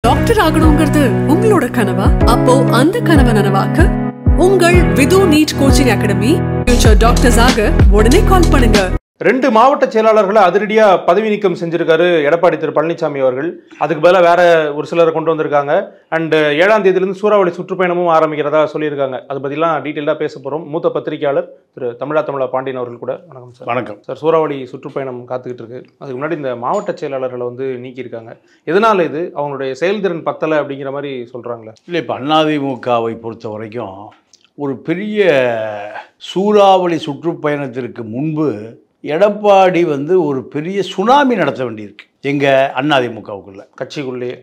Doctor ஆகணும்ங்கிறது உங்களோட கனவா? அப்போ அந்த கனவை நனவாக்க உங்கள் Vidhu NEET coaching academy future doctors ஆக உடனே கால் பண்ணுங்க. 2 மாவட்ட செயலாளர்களை அதிரடியா பதவி நீக்கம் செஞ்சிருக்காரு எடப்பாடி திரு பழனிசாமி அவர்கள். அதுக்கு பதிலாக வேற ஒரு சிலரை கொண்டு வந்திருக்காங்க. அண்ட் 7ஆம் தேதியிலிருந்து சூறாவளி சுற்றுப்பயணமும் ஆரம்பிக்கிறதா சொல்லியிருக்காங்க. அதை பற்றிலாம் டீட்டெயிலாக பேச போகிறோம். மூத்த பத்திரிகையாளர் திரு தமிழா பாண்டியன் அவர்கள் கூட. வணக்கம் சார். வணக்கம் சார். சூறாவளி சுற்றுப்பயணம் காத்துக்கிட்டு இருக்கு. அதுக்கு முன்னாடி இந்த மாவட்ட செயலாளர்களை நீக்கியிருக்காங்க. எதனால இது? அவங்களுடைய செயல்திறன் பத்தலை அப்படிங்கிற மாதிரி சொல்கிறாங்களே. இல்லை, இப்போ அதிமுகவை பொறுத்த வரைக்கும் ஒரு பெரிய சூறாவளி சுற்றுப்பயணத்திற்கு முன்பு எடப்பாடி ஒரு பெரிய சுனாமி நடத்த வேண்டியிருக்கு எங்கள் அதிமுகவுக்குள்ளே,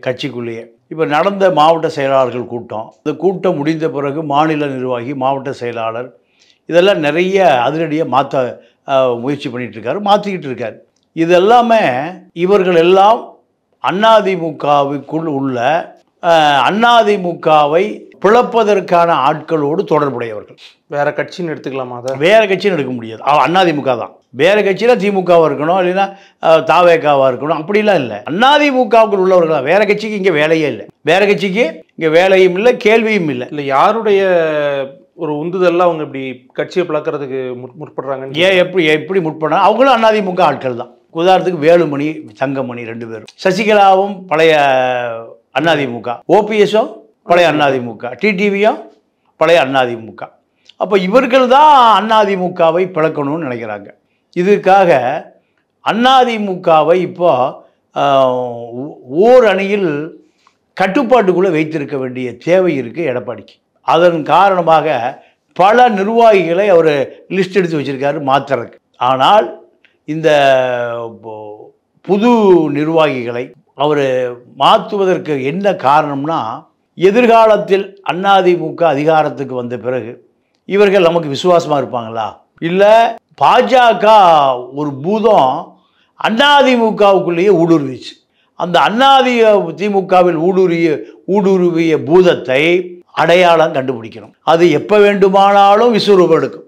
கட்சிக்குள்ளேயே. இப்போ நடந்த மாவட்ட செயலாளர்கள் கூட்டம், இந்த கூட்டம் முடிந்த பிறகு மாநில நிர்வாகி, மாவட்ட செயலாளர் இதெல்லாம் நிறைய அதிரடியாக மாற்ற முயற்சி பண்ணிகிட்ருக்காரு, மாற்றிக்கிட்டு இருக்கார். இதெல்லாமே இவர்கள் எல்லாம் அதிமுகவுக்குள் உள்ள அதிமுகவை பிளப்பதற்கான ஆட்களோடு தொடர்புடையவர்கள். வேற கட்சின்னு எடுத்துக்கலாமா? அதை வேற கட்சின்னு எடுக்க முடியாது. அதிமுக தான். வேற கட்சியில் திமுகவாக இருக்கணும், இல்லைன்னா தாவேகாவாக இருக்கணும், அப்படிலாம் இல்லை. அதிமுகவுக்குள் உள்ளவர்கள். வேற கட்சிக்கு இங்கே வேலையே இல்லை. வேற கட்சிக்கு இங்கே வேலையும் இல்லை, கேள்வியும் இல்லை. இல்லை, யாருடைய ஒரு உந்துதல்லாம் அவங்க இப்படி கட்சியை பிளக்கிறதுக்கு முற்படுறாங்க? ஏன் எப்படி முற்படுறாங்க? அவங்களும் அதிமுக ஆட்கள் தான். உதாரணத்துக்கு வேலுமணி, தங்கமணி 2 பேரும். சசிகலாவும் பழைய அதிமுக, ஓபிஎஸும் பழைய அதிமுக, டிடிவியும் பழைய அதிமுக. அப்போ இவர்கள் தான் அதிமுகவை பிளக்கணும்னு நினைக்கிறாங்க. இதுக்காக அதிமுகவை இப்போ ஓர் அணியில் கட்டுப்பாட்டுக்குள்ளே வைத்திருக்க வேண்டிய தேவை இருக்குது எடப்பாடிக்கு. அதன் காரணமாக பல நிர்வாகிகளை அவர் லிஸ்ட் எடுத்து வச்சுருக்காரு மாற்றுறதுக்கு. ஆனால் இந்த புது நிர்வாகிகளை அவர் மாற்றுவதற்கு என்ன காரணம்னா, எதிர்காலத்தில் அதிமுக அதிகாரத்துக்கு வந்த பிறகு இவர்கள் நமக்கு விசுவாசமாக இருப்பாங்களா, இல்லை பாஜக ஒரு பூதம் அதிமுகவுக்குள்ளேயே ஊடுருவிச்சு, அந்த அதிமுகவில் ஊடுருவிய பூதத்தை அடையாளம் கண்டுபிடிக்கணும். அது எப்போ வேண்டுமானாலும் விஸ்வரூபம் எடுக்கும்.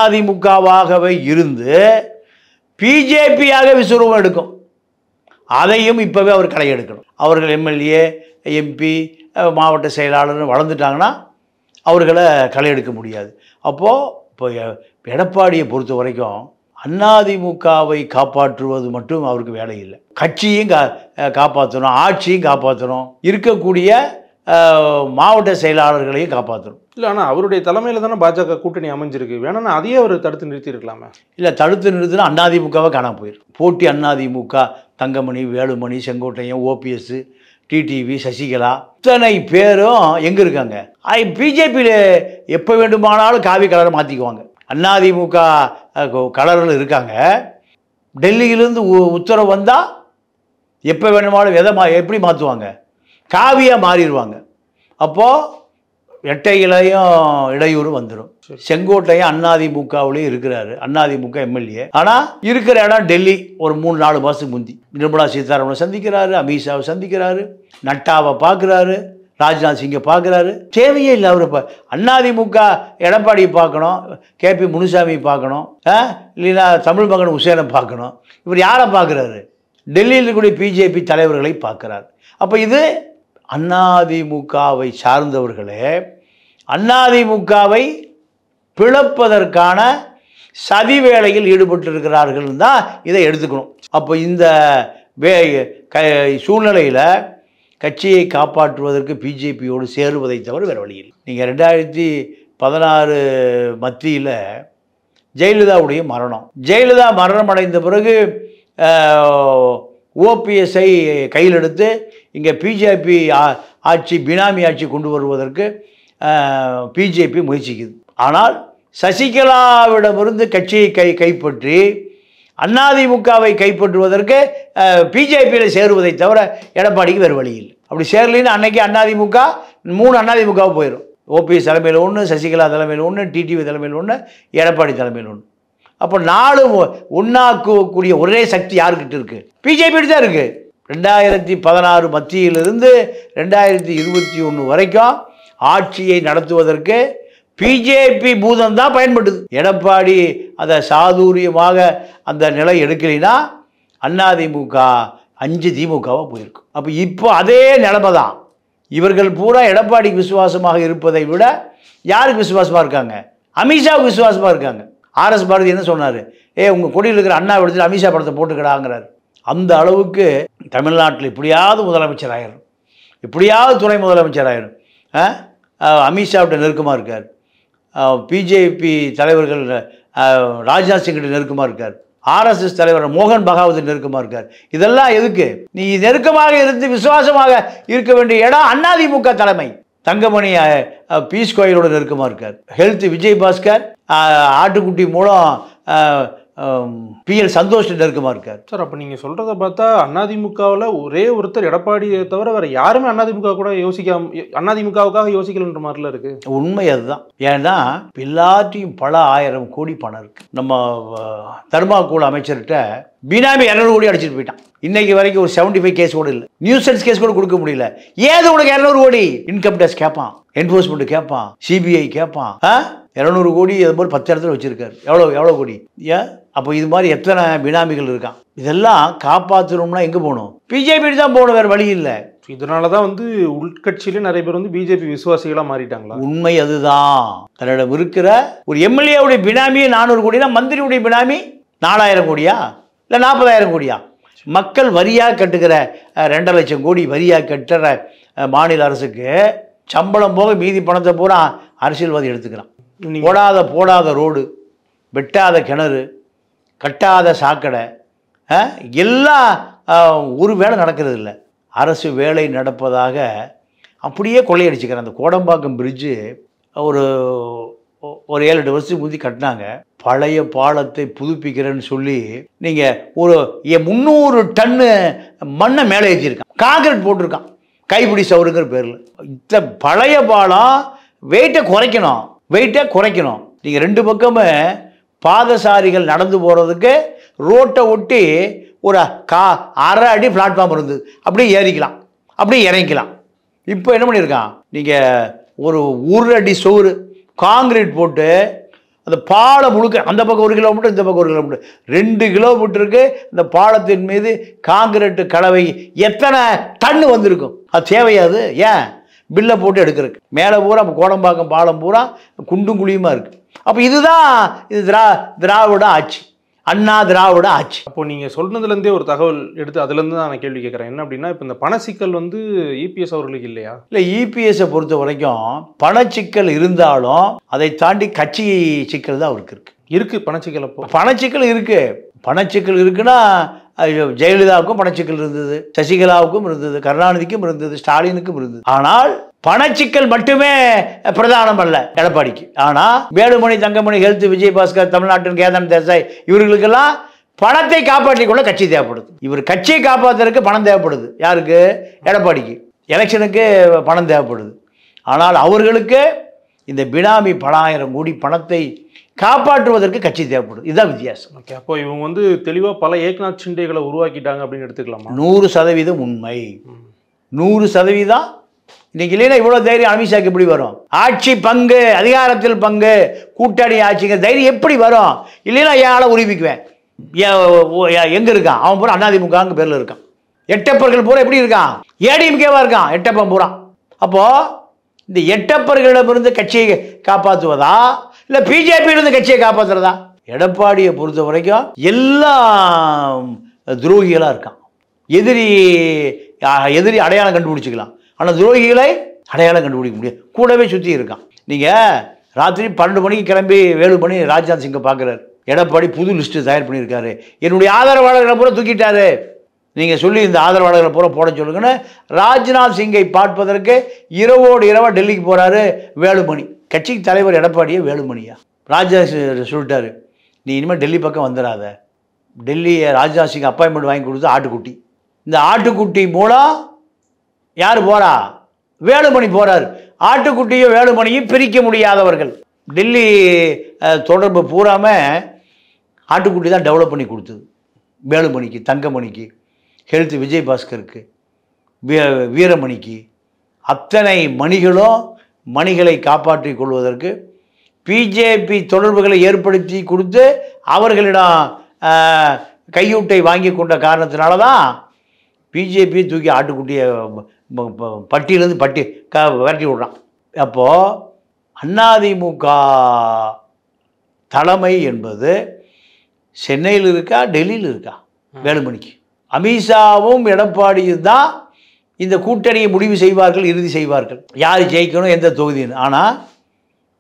அதிமுகவாகவே இருந்து பிஜேபியாக விஸ்வரூபம் எடுக்கும். அதையும் இப்போவே அவர் களை எடுக்கணும். அவர்கள் எம்எல்ஏ, எம்பி, மாவட்ட செயலாளர் வளர்ந்துட்டாங்கன்னா அவர்களை களை எடுக்க முடியாது. அப்போது இப்போ எடப்பாடியை பொறுத்த வரைக்கும் அதிமுகவை காப்பாற்றுவது மட்டும் அவருக்கு வேலை இல்லை. கட்சியும் காப்பாற்றணும், ஆட்சியும் காப்பாற்றணும், இருக்கக்கூடிய மாவட்ட செயலாளர்களையும் காப்பாற்றணும். இல்லை, ஆனால் அவருடைய தலைமையில் தானே பாஜக கூட்டணி அமைஞ்சிருக்கு. வேணும்னா அதையே அவர் தடுத்து நிறுத்தி இருக்கலாமே. இல்லை, தடுத்து நிறுத்தினா அதிமுகவை காணாம போயிடும். போட்டி அதிமுக, தங்கமணி, வேலுமணி, செங்கோட்டையன், ஓபிஎஸ், டிடிவி, சசிகலா இத்தனை பேரும் எங்கே இருக்காங்க? பிஜேபியில் எப்போ வேண்டுமானாலும் காவி கலரை மாற்றிக்குவாங்க. அதிமுக கலரில் இருக்காங்க. டெல்லியிலேருந்து உத்தரவு வந்தால் எப்போ வேணுமானாலும் எப்படி மாற்றுவாங்க? காவியாக மாறிடுவாங்க. அப்போது எட்டையிலையும் இடையூறு வந்துடும். செங்கோட்டையன் அதிமுகவிலையும் இருக்கிறாரு, அதிமுக எம்எல்ஏ. ஆனால் இருக்கிற இடம் டெல்லி. ஒரு 3-4 மாதத்துக்கு முந்தி நிர்மலா சீதாராமனை சந்திக்கிறாரு, அமித்ஷாவை சந்திக்கிறாரு, நட்டாவை பார்க்குறாரு, ராஜ்நாத் சிங்கை பார்க்குறாரு. தேவையே இல்லை. அவர் இப்போ அதிமுக எடப்பாடியை பார்க்கணும், கேபி முனுசாமி பார்க்கணும், இல்லைன்னா தமிழ் மகன் உசேனை பார்க்கணும். இவர் யாரை பார்க்குறாரு? டெல்லியில் இருக்கக்கூடிய பிஜேபி தலைவர்களை பார்க்குறாரு. அப்போ இது அதிமுகவை சார்ந்தவர்களே அதிமுகவை பிளப்பதற்கான சதி வேளையில் ஈடுபட்டிருக்கிறார்கள் தான் இதை எடுத்துக்கணும். அப்போ இந்த சூழ்நிலையில் கட்சியை காப்பாற்றுவதற்கு பிஜேபியோடு சேருவதை தவிர வேறு வழி இல்லை. நீங்கள் 2016 மத்தியில் ஜெயலலிதாவுடைய மரணம், ஜெயலலிதா மரணம் அடைந்த பிறகு ஓபிஎஸ்ஐ கையில் எடுத்து இங்கே பிஜேபி ஆட்சி, பினாமி ஆட்சி கொண்டு வருவதற்கு பிஜேபி முயற்சிக்குது. ஆனால் சசிகலாவிடமிருந்து கட்சியை கைப்பற்றி அதிமுகவை கைப்பற்றுவதற்கு பிஜேபியில் சேருவதை தவிர எடப்பாடிக்கு வேறு வழி இல்லை. அப்படி சேரலின்னு அன்னைக்கு அதிமுக 3 அதிமுகவை போயிடும். ஓபிஎஸ் தலைமையில் 1, சசிகலா தலைமையில் 1, டிடிவி தலைமையில் 1, எடப்பாடி தலைமையில் 1. அப்போ 4 ஒன்றாக்கக்கூடிய ஒரே சக்தி யாருக்கிட்ட இருக்குது? பிஜேபி தான் இருக்குது. 2016 மத்தியிலிருந்து 2021 வரைக்கும் ஆட்சியை நடத்துவதற்கு பிஜேபி பூதம் தான் பயன்படுது. எடப்பாடி அதை சாதுரியமாக அந்த நிலை எடுக்கலைன்னா அதிமுக 5 திமுகவாக போயிருக்கும். அப்போ இப்போ அதே நிலைமை தான். இவர்கள் பூரா எடப்பாடிக்கு விசுவாசமாக இருப்பதை விட யாருக்கு விசுவாசமாக இருக்காங்க? அமித்ஷாவுக்கு விசுவாசமாக இருக்காங்க. ஆர்எஸ் பாரதி என்ன சொன்னார்? உங்கள் கொடியில் இருக்கிற அண்ணா எடுத்துட்டு அமித்ஷா படத்தை போட்டுக்கடாங்கிறார். அந்த அளவுக்கு தமிழ்நாட்டில் இப்படியாவது முதலமைச்சர் ஆயிரும், இப்படியாவது துணை முதலமைச்சர் ஆயிரும். அமித்ஷாவிட்ட நெருக்கமாக இருக்கார், பிஜேபி தலைவர்கள் ராஜ்நாத் சிங்கிட்ட நெருக்கமாக இருக்கார், ஆர்எஸ்எஸ் தலைவர் மோகன் பகாவத் நெருக்கமாக இருக்கார். இதெல்லாம் எதுக்கு? நீ நெருக்கமாக இருந்து விசுவாசமாக இருக்க வேண்டிய இடம் அதிமுக தலைமை. தங்கமணி பீஸ் கோயிலோட நெருக்கமாக இருக்கார். ஹெல்த் விஜயபாஸ்கர் ஆட்டுக்குட்டி மூலம் பிஎல் சந்தோஷ் நெருக்கமாக இருக்கார். சார், அப்போ நீங்கள் சொல்கிறத பார்த்தா அதிமுகவில் ஒரே ஒருத்தர் எடப்பாடியை தவிர வேறு யாருமே அதிமுக கூட அதிமுகவுக்காக யோசிக்கலன்ற மாதிரிலாம் இருக்குது. உண்மை அதுதான். ஏன்னா எல்லாத்தையும் பல 1000 கோடி பணம் இருக்குது. நம்ம தர்மாக்கோள் அமைச்சர்கிட்ட பினாமி 200 கோடி அடிச்சுட்டு போயிட்டான். இன்னைக்கு வரைக்கும் ஒரு 75 கேஸ் கூட இல்லை, நியூசன்ஸ் கேஸ் கூட கொடுக்க முடியல. ஏது உனக்கு 200 கோடி? இன்கம் டேக்ஸ் கேட்பான், என்ஃபோர்ஸ்மெண்ட் கேட்பான், சிபிஐ கேட்பான். 200 கோடி அது போல் 10 இடத்துல வச்சிருக்காரு. எவ்வளோ கோடி? ஏன்? அப்போ இது மாதிரி எத்தனை பினாமிகள் இருக்கான்? இதெல்லாம் காப்பாற்றணும்னா எங்கே போகணும்? பிஜேபி தான் போகணும், வேறு வழி இல்லை. இதனால தான் உள்கட்சியிலே நிறைய பேர் பிஜேபி விசுவாசிகளாக மாறிட்டாங்களா? உண்மை அதுதான். தன்னிடம் இருக்கிற ஒரு எம்எல்ஏவுடைய பினாமியே 400 கோடினா மந்திரியுடைய பினாமி 4000 கோடியா இல்லை 40,000 கோடியா? மக்கள் வரியாக கட்டுகிற 2 லட்சம் கோடி வரியாக கட்டுற மாநில அரசுக்கு சம்பளம் போக மீதி பணத்தை பூரா அரசியல்வாதி எடுத்துக்கிறான். போடாத ரோடு, வெட்டாத கிணறு, கட்டாத சாக்கடை, எல்லாம் ஒரு வேலை நடக்கிறது இல்லை. அரசு வேலை நடப்பதாக அப்படியே கொள்ளையடிச்சுக்கிறேன். அந்த கோடம்பாக்கம் பிரிட்ஜு ஒரு 7-8 வருஷத்துக்கு முந்தி கட்டினாங்க. பழைய பாலத்தை புதுப்பிக்கிறேன்னு சொல்லி நீங்கள் ஒரு 300 டன்னு மண்ணை மேலே ஏற்றிருக்கான், காங்கிரீட் போட்டிருக்கான், கைப்பிடி சவுருங்கிற பேரில். இந்த பழைய பாலம் வெயிட்டை குறைக்கணும். நீங்கள் 2 பக்கமே பாதசாரிகள் நடந்து போகிறதுக்கு ரோட்டை ஒட்டி ஒரு 1/2 அடி பிளாட்ஃபார்ம் இருந்தது, அப்படியே ஏறிக்கலாம், அப்படியே இறங்கிக்கலாம். இப்போ என்ன பண்ணியிருக்கான்? நீங்கள் ஒரு 1 அடி சோறு காங்கிரீட் போட்டு அந்த பாலம் முழுக்க, அந்த பக்கம் 1 கிலோமீட்டர், இந்த பக்கம் 1 கிலோமீட்டர், 2 கிலோமீட்டருக்கு இந்த பாலத்தின் மீது காங்கிரீட் கலவை எத்தனை டன்னு வந்திருக்கும்? அது தேவையாது. ஏன்? பில்லை போட்டு எடுக்கிறதுக்கு. மேலே பூரா கோடம்பாக்கம் பாலம் பூரா குண்டும் குழியுமா இருக்குது. அப்போ இதுதான் திராவிட ஆட்சி, அண்ணா திராவிட ஆட்சி. அப்போ நீங்கள் சொன்னதுலேருந்தே ஒரு தகவல் எடுத்து அதுலேருந்து தான் நான் கேள்வி கேட்குறேன். என்ன அப்படின்னா, இப்போ இந்த பணச்சிக்கல் இபிஎஸ் அவர்களுக்கு இல்லையா? இல்லை, இபிஎஸ்ஸை பொறுத்த வரைக்கும் பணச்சிக்கல் இருந்தாலும் அதை தாண்டி கட்சி சிக்கல் தான் அவருக்கு இருக்குது. பணச்சிக்கல் அப்போ பணச்சிக்கல் இருக்குன்னா ஜெயலலிதாவுக்கும் பணச்சிக்கல் இருந்தது, சசிகலாவுக்கும் இருந்தது, கருணாநிதிக்கும் இருந்தது, ஸ்டாலினுக்கும் இருந்தது. ஆனால் பணச்சிக்கல் மட்டுமே பிரதானம் அல்ல எடப்பாடிக்கு. ஆனால் வேலுமணி, தங்கமணி, ஹெல்த் விஜயபாஸ்கர், தமிழ்நாட்டின் கேதன் தேசாய் இவர்களுக்கெல்லாம் பணத்தை காப்பாற்றிக் கொள்ள கட்சி தேவைப்படுது. இவர் கட்சியை காப்பாற்றுறதுக்கு பணம் தேவைப்படுது. யாருக்கு? எடப்பாடிக்கு. எலெக்ஷனுக்கு பணம் தேவைப்படுது. ஆனால் அவர்களுக்கு இந்த பினாமி பல 1000 கோடி பணத்தை காப்பாற்றுவதற்கு கட்சி தேவைப்படுது. இதுதான் வித்தியாசம். ஓகே, அப்போ இவங்க தெளிவாக பல ஏக்நாத் ஷிண்டேகளை உருவாக்கிட்டாங்க அப்படின்னு எடுத்துக்கலாமா? 100% உண்மை. 100%. இன்னைக்கு இல்லைன்னா இவ்வளோ தைரியம் அமித்ஷாக்கு எப்படி வரும்? ஆட்சி பங்கு, அதிகாரத்தில் பங்கு, கூட்டணி ஆட்சிங்க தைரியம் எப்படி வரும்? இல்லைன்னா ஏழை உரிமைக்குவேன். எங்கே இருக்கான் அவன்? பூரா அதிமுக பேரில் இருக்கான். எட்டப்பர்கள் பூரா எப்படி இருக்கான்? ஏடிஎம்கேவா இருக்கான் எட்டப்பன் பூரா. அப்போது இந்த எட்டப்பர்களிடமிருந்து கட்சியை காப்பாற்றுவதா இல்லை பிஜேபியிலிருந்து கட்சியை காப்பாற்றுறதா? எடப்பாடியை பொறுத்த வரைக்கும் எல்லாம் துரோகிகளாக இருக்கான். எதிரி அடையாளம் கண்டுபிடிச்சிக்கலாம், ஆனால் துரோகிகளை அடையாளம் கண்டுபிடிக்க முடியாது. கூடவே சுற்றி இருக்கான். நீங்கள் ராத்திரி 12 மணிக்கு கிளம்பி வேலுமணி ராஜ்நாத் சிங்கை பார்க்குறாரு. எடப்பாடி புது லிஸ்ட்டு தயார் பண்ணியிருக்காரு. என்னுடைய ஆதரவாளர்களை பூரா தூக்கிட்டாரு. நீங்கள் சொல்லி இந்த ஆதரவாளர்களை பூரா போட சொல்லுங்கன்னு ராஜ்நாத் சிங்கை பார்ப்பதற்கு இரவோடு இரவாக டெல்லிக்கு போகிறாரு வேலுமணி. கட்சிக்கு தலைவர் எடப்பாடியே வேலுமணியா? ராஜ்நாத் சொல்லிட்டாரு, நீ இனிமேல் டெல்லி பக்கம் வந்துடாத. டெல்லியை ராஜ்நாத் சிங் அப்பாயின்மெண்ட் வாங்கி கொடுத்து ஆட்டுக்குட்டி. இந்த ஆட்டுக்குட்டி மூலம் யார் போகிறா? வேலுமணி போகிறார். ஆட்டுக்குட்டியும் வேலுமணியும் பிரிக்க முடியாதவர்கள். டெல்லி தொடர்பு பூராமல் ஆட்டுக்குட்டி தான் டெவலப் பண்ணி கொடுத்தது வேலுமணிக்கு, தங்கமணிக்கு, ஹெல்த் விஜயபாஸ்கருக்கு, வீரமணிக்கு. அத்தனை மணிகளும் மணிகளை காப்பாற்றி கொள்வதற்கு பிஜேபி தொடர்புகளை ஏற்படுத்தி கொடுத்து அவர்களிடம் கையூட்டை வாங்கி கொண்ட காரணத்தினால தான் பிஜேபி தூக்கி ஆட்டுக்குட்டியை பட்டியிலேருந்து விரட்டி விட்றான். அப்போது அதிமுக தலைமை என்பது சென்னையில் இருக்கா டெல்லியில் இருக்கா? வேலுமணிக்கு அமித்ஷாவும் எடப்பாடியும் தான் இந்த கூட்டணியை முடிவு செய்வார்கள், இறுதி செய்வார்கள், யார் ஜெயிக்கணும் எந்த தொகுதின்னு. ஆனால்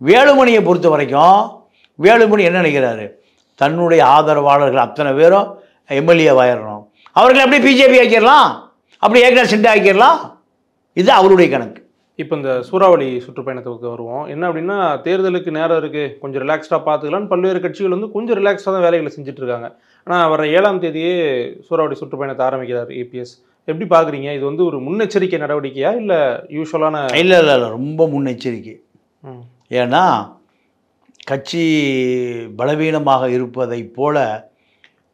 வேலுமணியை பொறுத்த வரைக்கும் வேலுமணி என்ன நினைக்கிறாரு? தன்னுடைய ஆதரவாளர்கள் அத்தனை பேரும் எம்எல்ஏவாயிடணும், அவர்களை அப்படியே பிஜேபி ஆக்கிடலாம், அப்படி ஏக்நாத் ஷிண்டே ஆக்கிடலாம். இது அவருடைய கணக்கு. இப்போ இந்த சூறாவளி சுற்றுப்பயணத்துக்கு வருவோம். என்ன அப்படின்னா, தேர்தலுக்கு நேரம் இருக்குது, கொஞ்சம் ரிலாக்ஸ்டாக பார்த்துக்கலான்னு பல்வேறு கட்சிகள் வந்து கொஞ்சம் ரிலாக்ஸ்டாக தான் வேலைகளை செஞ்சுட்டு இருக்காங்க. ஆனால் வர 7ஆம் தேதியே சூறாவளி சுற்றுப்பயணத்தை ஆரம்பிக்கிறார் ஏபிஎஸ். எப்படி பார்க்குறீங்க? இது வந்து ஒரு முன்னெச்சரிக்கை நடவடிக்கையா இல்லை யூஸ்வலான? இல்லை இல்லை இல்லை, ரொம்ப முன்னெச்சரிக்கை. ஏன்னா கட்சி பலவீனமாக இருப்பதை போல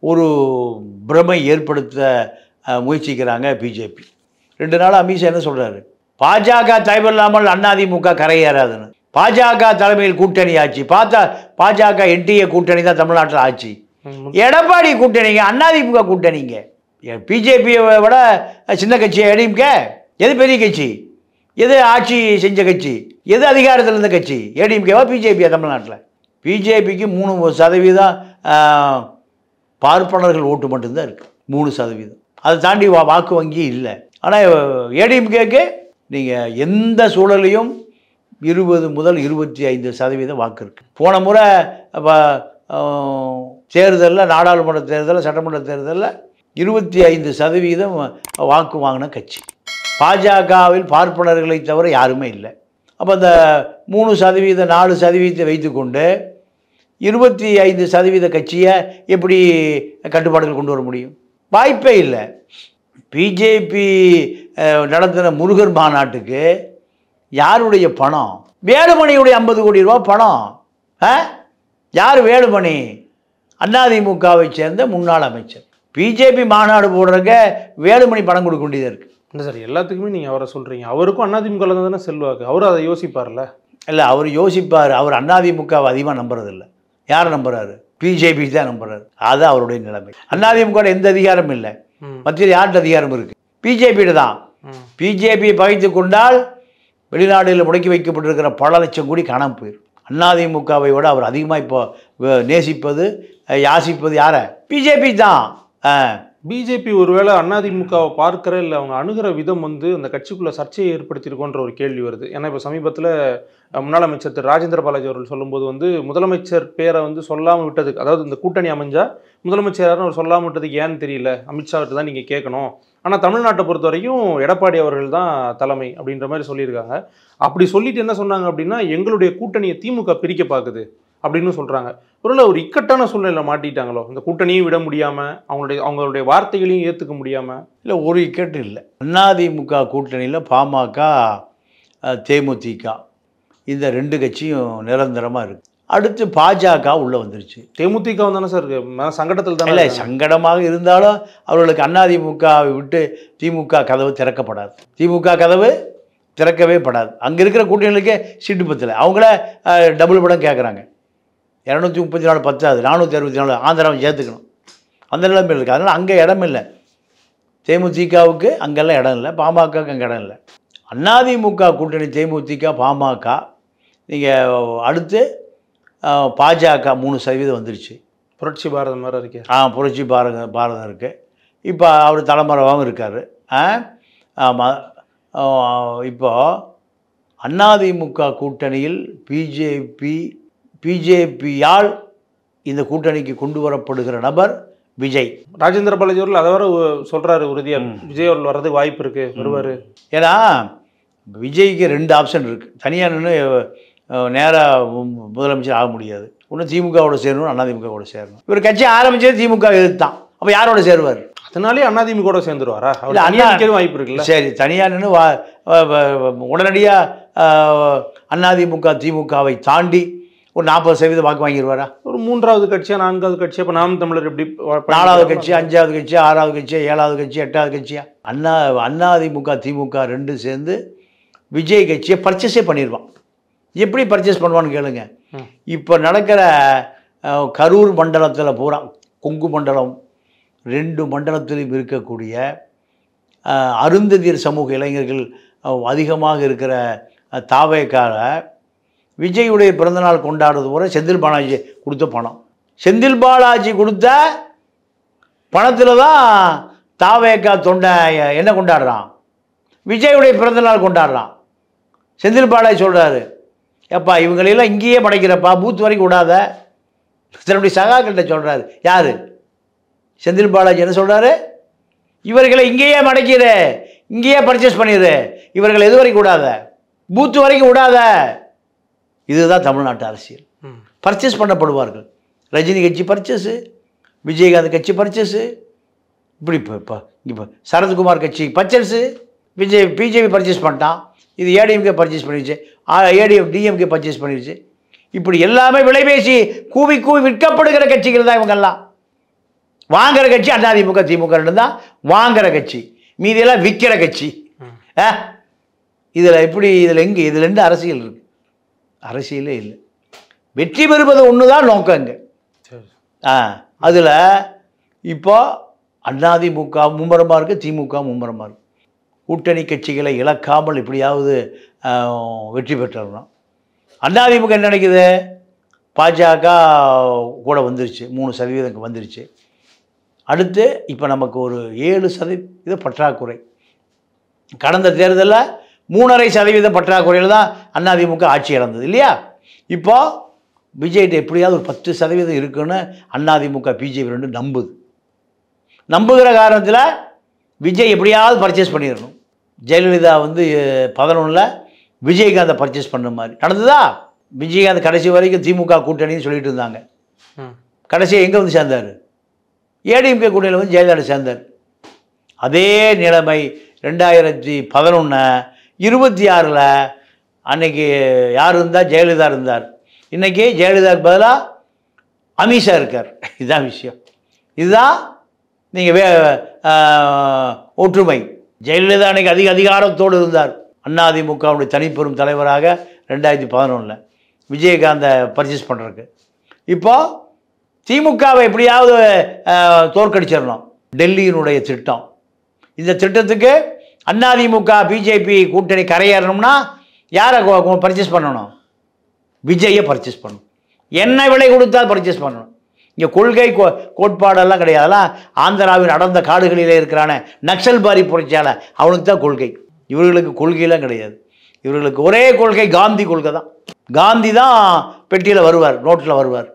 ஒரு பிரமை ஏற்படுத்த முயற்சிக்கிறாங்க பிஜேபி. 2 நாள் அமித்ஷா என்ன சொல்கிறாரு? பாஜக தலைவர் இல்லாமல் அதிமுக கரையேறாதுன்னு. பாஜக தலைமையில் கூட்டணி ஆட்சி, பாஜக என்டிஏ கூட்டணி தான் தமிழ்நாட்டில் ஆட்சி. எடப்பாடி கூட்டணிங்க, அதிமுக கூட்டணிங்க. பிஜேபியை விட சின்ன கட்சி ஏடிஎம்கே. எது பெரிய கட்சி? எது ஆட்சி செஞ்ச கட்சி? எது அதிகாரத்தில் இருந்த கட்சி? ஏடிஎம்கேவா பிஜேபியா? தமிழ்நாட்டில் பிஜேபிக்கு 3% பார்ப்பனர்கள் ஓட்டு மட்டும்தான் இருக்குது. 3%. அதை தாண்டி வாக்கு வங்கி இல்லை. ஆனால் ஏடிஎம்கேக்கு நீங்கள் எந்த சூழலையும் 20 முதல் 25% வாக்கு இருக்குது. போன முறை தேர்தலில், நாடாளுமன்ற தேர்தலில், சட்டமன்ற தேர்தலில் 25% வாக்கு வாங்கின கட்சி. பாஜகவில் பார்ப்பனர்களை தவிர யாருமே இல்லை. அப்போ அந்த 3%, 4% வைத்துக்கொண்டு 25% கட்சியை எப்படி கட்டுப்பாடுகள் கொண்டு வர முடியும்? வாய்ப்பே இல்லை. பிஜேபி நடத்தின முருகர் மாநாட்டுக்கு யாருடைய பணம்? வேலுமணியுடைய 50 கோடி ரூபா பணம். யார் வேலுமணி? அதிமுகவை சேர்ந்த முன்னாள் அமைச்சர். பிஜேபி மாநாடு போடுறக்க வேலுமணி பணம் கொடுக்க வேண்டியதாக இருக்குது. இல்லை சார், எல்லாத்துக்குமே நீங்கள் அவரை சொல்கிறீங்க. அவருக்கும் அதிமுக தானே செல்வாக்கு, அவரும் அதை யோசிப்பார்ல? இல்லை, அவர் யோசிப்பார். அவர் அதிமுகவை அதிகமாக நம்புறதில்ல. யாரை நம்புறாரு? பிஜேபி தான் நம்புறாரு. அது அவருடைய நிலைமை. அதிமுக எந்த அதிகாரமும் இல்லை. மத்தியில் யார்கிட்ட அதிகாரம் இருக்குது? பிஜேபியிட தான். பிஜேபியை பகைத்து கொண்டால் வெளிநாடுகளில் முடக்கி வைக்கப்பட்டிருக்கிற பல லட்சம் கோடி காணாமல் போயிடும். அதிமுகவை விட அவர் அதிகமாக இப்போ நேசிப்பது, யாசிப்பது யாரை? பிஜேபி தான். பிஜேபி ஒருவேளை அதிமுகவை பார்க்கிற இல்லை அவங்க அணுகிற விதம் வந்து அந்த கட்சிக்குள்ள சர்ச்சையை ஏற்படுத்தியிருக்கோன்ற ஒரு கேள்வி வருது. ஏன்னா இப்போ சமீபத்தில் முன்னாள் அமைச்சர் திரு ராஜேந்திர பாலாஜி அவர்கள் சொல்லும்போது வந்து முதலமைச்சர் பேரை வந்து சொல்லாமல் விட்டதுக்கு, அதாவது இந்த கூட்டணி அமைஞ்சா முதலமைச்சர் யாரும் அவர் சொல்லாமல் விட்டதுக்கு ஏன்னு தெரியல, அமித்ஷாவிட்டு தான் நீங்கள் கேட்கணும், ஆனால் தமிழ்நாட்டை பொறுத்த வரைக்கும் எடப்பாடி அவர்கள் தான் தலைமை அப்படின்ற மாதிரி சொல்லியிருக்காங்க. அப்படி சொல்லிட்டு என்ன சொன்னாங்க அப்படின்னா, எங்களுடைய கூட்டணியை திமுக பிரிக்க பார்க்குது அப்படின்னு சொல்கிறாங்க. ஒரு இக்கட்டான சூழ்நிலை மாட்டிட்டாங்களோ, இந்த கூட்டணியும் விட முடியாமல், அவங்களுடைய வார்த்தைகளையும் ஏற்றுக்க முடியாமல்? இல்லை, ஒரு இக்கட்டு இல்லை. அதிமுக கூட்டணியில் பாமக, தேமுதிக இந்த 2 கட்சியும் நிரந்தரமாக இருக்குது. அடுத்து பாஜக உள்ளே வந்துருச்சு. தேமுதிக தானே சார் சங்கடத்தில் தானே? இல்லை, சங்கடமாக இருந்தாலும் அவர்களுக்கு அதிமுகவை விட்டு திமுக கதவு திறக்கப்படாது. திமுக கதவு திறக்கவே படாது. அங்கே இருக்கிற கூட்டணிகளுக்கே சீட்டு பத்தலை. அவங்கள டபுள் படம் கேட்குறாங்க. 234 பத்தாது, 464 ஆந்திராவை சேர்த்துக்கணும். அந்த நிலைமை இருக்குது. அதனால் அங்கே இடம் இல்லை. தேமுதிகவுக்கு அங்கெல்லாம் இடம் இல்லை, பாமகவுக்கு அங்கே இடம் இல்லை. அதிமுக கூட்டணி தேமுதிக, பாமக. நீங்கள் அடுத்து பாஜக 3% வந்துருச்சு. புரட்சி பாரதம் மாதிரி இருக்கு. புரட்சி பாரதம் இருக்குது. இப்போ அவர் தலைமறைவாகவும் இருக்கார். ஆமாம். இப்போ அதிமுக கூட்டணியில் பிஜேபியால் இந்த கூட்டணிக்கு கொண்டு வரப்படுகிற நபர் விஜய். ராஜேந்திர பாலாஜி அவர்கள் அதை வர சொல்கிறாரு உறுதியாக, விஜய் அவர்கள் வர்றதுக்கு வாய்ப்பு இருக்குது, வருவார். ஏன்னா விஜய்க்கு 2 ஆப்ஷன் இருக்குது. தனியாக நின்று நேராக முதலமைச்சர் ஆக முடியாது. ஒன்று திமுகவோட சேரணும், அதிமுகவோட சேரணும். இவர் கட்சி ஆரம்பிச்சது திமுக எதிர்த்தான். அப்போ யாரோட சேருவார்? அதனாலே அதிமுக சேர்ந்துருவாரா? வாய்ப்பு இருக்குல்ல. சரி, தனியாக நின்று உடனடியாக அதிமுக திமுகவை தாண்டி ஒரு 40% வாக்கு வாங்கிடுவாரா? ஒரு 3வது கட்சியா 4வது கட்சியா? இப்போ நாம் தமிழர் எப்படி 4வது கட்சி, 5வது கட்சி, 6வது கட்சி, 7வது கட்சி, 8வது கட்சியா? அதிமுக திமுக 2 சேர்ந்து விஜய் கட்சியை பர்ச்சேஸே பண்ணிடுவான். எப்படி பர்ச்சேஸ் பண்ணுவான்னு கேளுங்க. இப்போ நடக்கிற கரூர் மண்டலத்தில் பூரா, கொங்கு மண்டலம் 2 மண்டலத்திலும் இருக்கக்கூடிய அருந்ததியர் சமூக இளைஞர்கள் அதிகமாக இருக்கிற தாவேக்கால விஜயுடைய பிறந்தநாள் கொண்டாடுறது கூட செந்தில் பாலாஜி கொடுத்த பணம். செந்தில் பாலாஜி கொடுத்த பணத்தில் தான் தாவேக்கா தொண்டை என்ன கொண்டாடுறான், விஜயுடைய பிறந்தநாள் கொண்டாடுறான். செந்தில் பாலாஜி சொல்கிறாரு, எப்பா இவங்களெல்லாம் இங்கேயே படைக்கிறப்பா, பூத் வரைக்கும் விடாத. தன்னுடைய சகாக்கிட்ட சொல்கிறாரு. யார்? செந்தில் பாலாஜி என்ன சொல்கிறாரு? இவர்களை இங்கேயே மடக்கிற, இங்கேயே பர்ச்சேஸ் பண்ணிடு, இவர்கள் எது வரைக்கும் விடாத, பூத்து வரைக்கும் விடாத. இதுதான் தமிழ்நாட்டு அரசியல். பர்ச்சேஸ் பண்ணப்படுவார்கள். ரஜினி கட்சி பர்ச்சேஸு, விஜயகாந்த் கட்சி பர்ச்சேஸு, இப்படி இப்போ சரத்குமார் கட்சி பர்ச்சேஸு, பிஜேபி பர்ச்சேஸ் பண்ணிட்டான், இது ஏடிஎம்கே பர்ச்சேஸ் பண்ணிடுச்சு, டிஎம்கே பர்ச்சேஸ் பண்ணிடுச்சு. இப்படி எல்லாமே விலைபேசி கூவி கூவி விற்கப்படுகிற கட்சிகள் தான் இவங்கெல்லாம். வாங்குற கட்சி அதிமுக திமுக தான் வாங்குற கட்சி, மீதியெல்லாம் விற்கிற கட்சி. இதில் எப்படி, இதில் எங்கே, இதில் எந்த அரசியல் இருக்கு? அரசியலே இல்லை. வெற்றி பெறுவது ஒன்று தான் நோக்கம் இங்கே. அதில் இப்போ அதிமுக மும்முரமாக இருக்குது, திமுக மும்முரமாக இருக்குது. கூட்டணி கட்சிகளை இழக்காமல் எப்படியாவது வெற்றி பெற்றணும். அதிமுக என்ன நினைக்குது? பாஜக கூட வந்துருச்சு, 3% வந்துருச்சு. அடுத்து இப்போ நமக்கு ஒரு 7% பற்றாக்குறை. கடந்த தேர்தலில் 3.5% பற்றாக்குறையில் தான் அதிமுக ஆட்சி இழந்தது இல்லையா? இப்போ விஜய்கிட்ட எப்படியாவது ஒரு 10% இருக்குன்னு அதிமுக பிஜேபி ரெண்டு நம்புகிற காரணத்தில் விஜய் எப்படியாவது பர்ச்சேஸ் பண்ணிடணும். ஜெயலலிதா 11 விஜயகாந்தை பர்ச்சேஸ் பண்ண மாதிரி நடந்ததா? விஜயகாந்த் கடைசி வரைக்கும் திமுக கூட்டணின்னு சொல்லிட்டு இருந்தாங்க. கடைசியாக எங்கே சேர்ந்தார்? ஏடிஎம்கே கூட்டணியில் ஜெயலலிதா சேர்ந்தார். அதே நிலைமை 2011 26 அன்னைக்கு யார் இருந்தார்? ஜெயலலிதா இருந்தார். இன்றைக்கி ஜெயலலிதாவுக்கு பதிலாக அமித்ஷா இருக்கார். இதுதான் விஷயம். இதுதான் நீங்கள் ஒற்றுமை. ஜெயலலிதா அன்றைக்கி அதிகாரத்தோடு இருந்தார். அதிமுகவுடைய தனிப்பெரும் தலைவராக 2011 விஜயகாந்தை பர்ச்சேஸ் பண்ணுறதுக்கு. இப்போது திமுகவை எப்படியாவது தோற்கடிச்சிடணும். டெல்லியினுடைய திட்டம். இந்த திட்டத்துக்கு அதிமுக பிஜேபி கூட்டணி கரையேறணும்னா யாரை பர்ச்சேஸ் பண்ணணும்? விஜயை பர்ச்சேஸ் பண்ணணும். என்ன விலை கொடுத்தால் பர்ச்சேஸ் பண்ணணும். இங்கே கொள்கை கோட்பாடெல்லாம் கிடையாது. அதெல்லாம் ஆந்திராவின் அடர்ந்த காடுகளிலே இருக்கிறான நக்சல்பாரி புரட்சியால் அவனுக்கு தான் கொள்கை. இவர்களுக்கு கொள்கையெல்லாம் கிடையாது. இவர்களுக்கு ஒரே கொள்கை காந்தி கொள்கை தான். காந்தி தான் பெட்டியில் வருவார், நோட்டில் வருவார்.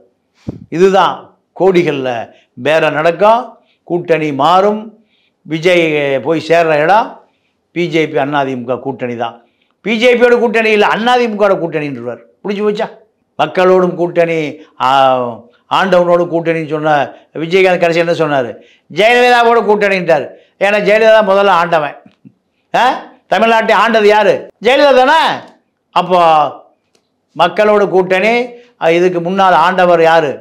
இதுதான் கோடிகளில் பேரம் நடக்கும், கூட்டணி மாறும். விஜய் போய் சேர்ற இடம் பிஜேபி அதிமுக கூட்டணி தான். பிஜேபியோட கூட்டணி இல்லை, அதிமுக கூட்டணின்றார். பிடிச்சி போச்சா? மக்களோடும் கூட்டணி, ஆண்டவனோடு கூட்டணின்னு சொன்ன விஜயகாந்த் கடைசி என்ன சொன்னார்? ஜெயலலிதாவோட கூட்டணின்ட்டார். ஏன்னா ஜெயலலிதா முதல்ல ஆண்டவன். தமிழ்நாட்டை ஆண்டது யார்? ஜெயலலிதா தானே. அப்போ மக்களோட கூட்டணி. இதுக்கு முன்னால் ஆண்டவர் யார்?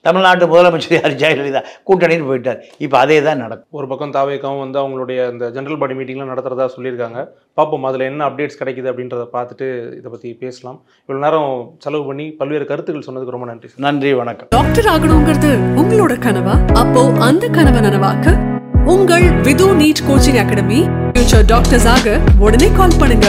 தமிழ்நாட்டு முதலமைச்சர் யார்? ஜெயலலிதா. கூட்டணின்னு போயிட்டார். இப்போ அதே தான் நடக்கும். ஒரு பக்கம் தாவேக்காவும் அவங்களுடைய அந்த ஜெனரல் பாடி மீட்டிங்லாம் நடத்துறதா சொல்லியிருக்காங்க. பார்ப்போம் அதில் என்ன அப்டேட்ஸ் கிடைக்குது அப்படின்றத பார்த்துட்டு இதை பற்றி பேசலாம். இவ்வளோ நேரம் செலவு பண்ணி பல்வேறு கருத்துக்கள் சொன்னதுக்கு ரொம்ப நன்றி. நன்றி, வணக்கம். டாக்டர் ஆகணுங்கிறது உங்களோட கனவா? அப்போ அந்த கனவை நனவாக்க உங்கள் Vidhu NEET coaching academy future doctors ஆக உடனே கால் பண்ணுங்க.